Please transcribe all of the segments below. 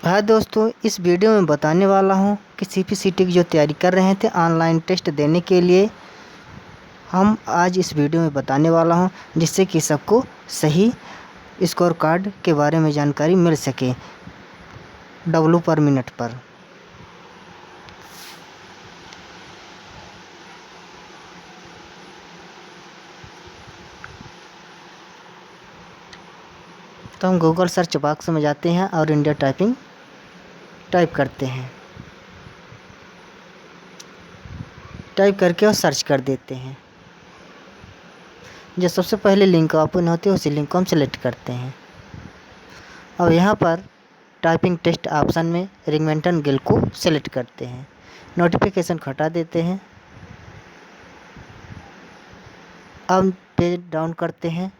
हाँ दोस्तों, इस वीडियो में बताने वाला हूँ कि सीपीसीटी की जो तैयारी कर रहे थे ऑनलाइन टेस्ट देने के लिए, हम आज इस वीडियो में बताने वाला हूँ जिससे कि सबको सही स्कोर कार्ड के बारे में जानकारी मिल सके W पर मिनट पर। तो हम गूगल सर्च बॉक्स में जाते हैं और इंडिया टाइपिंग टाइप करते हैं। टाइप करके और सर्च कर देते हैं। जो सबसे पहले लिंक ओपन होती है उसी लिंक को हम सेलेक्ट करते हैं। अब यहाँ पर टाइपिंग टेस्ट ऑप्शन में रिंगमेंटन गिल को सेलेक्ट करते हैं। नोटिफिकेशन को हटा देते हैं। अब पेज डाउन करते हैं।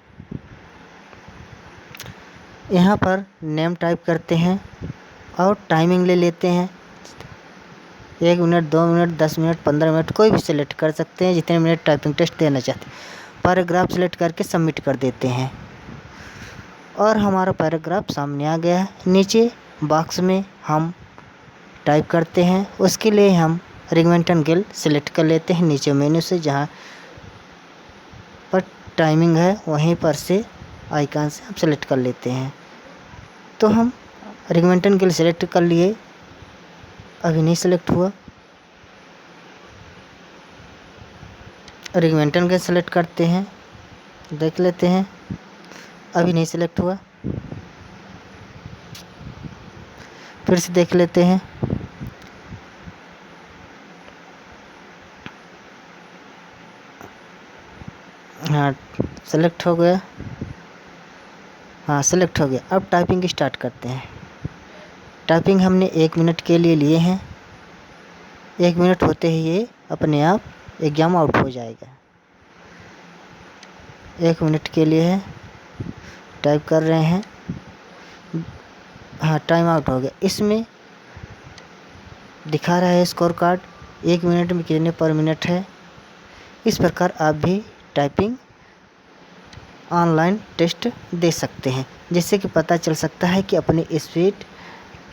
यहाँ पर नेम टाइप करते हैं और टाइमिंग ले लेते हैं। 1 मिनट, 2 मिनट, 10 मिनट, 15 मिनट, कोई भी सिलेक्ट कर सकते हैं जितने मिनट टाइपिंग टेस्ट देना चाहते हैं। पैराग्राफ सेलेक्ट करके सबमिट कर देते हैं और हमारा पैराग्राफ सामने आ गया है। नीचे बॉक्स में हम टाइप करते हैं। उसके लिए हम रिंगमेंटन गिल सेलेक्ट कर लेते हैं। नीचे मेन्यू से जहाँ पर टाइमिंग है वहीं पर से आइकन से हम सेलेक्ट कर लेते हैं। तो हम रिंगमेंटन गिल सेलेक्ट कर लिए, अभी नहीं सेलेक्ट हुआ। रिंगमेंटन गिल सेलेक्ट करते हैं, देख लेते हैं, अभी नहीं सेलेक्ट हुआ। फिर से देख लेते हैं। हाँ, सेलेक्ट हो गया। हाँ, सेलेक्ट हो गया। अब टाइपिंग स्टार्ट करते हैं। टाइपिंग हमने 1 मिनट के लिए हैं। 1 मिनट होते ही ये अपने आप एग्ज़ाम आउट हो जाएगा। 1 मिनट के लिए है, टाइप कर रहे हैं। हाँ, टाइम आउट हो गया। इसमें दिखा रहा है स्कोर कार्ड 1 मिनट में कितने पर मिनट है। इस प्रकार आप भी टाइपिंग ऑनलाइन टेस्ट दे सकते हैं, जिससे कि पता चल सकता है कि अपनी स्पीड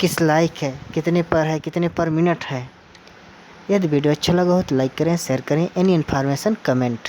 किस लायक है, कितने पर है, कितने पर मिनट है। यदि वीडियो अच्छा लगा हो तो लाइक करें, शेयर करें। Any information comment.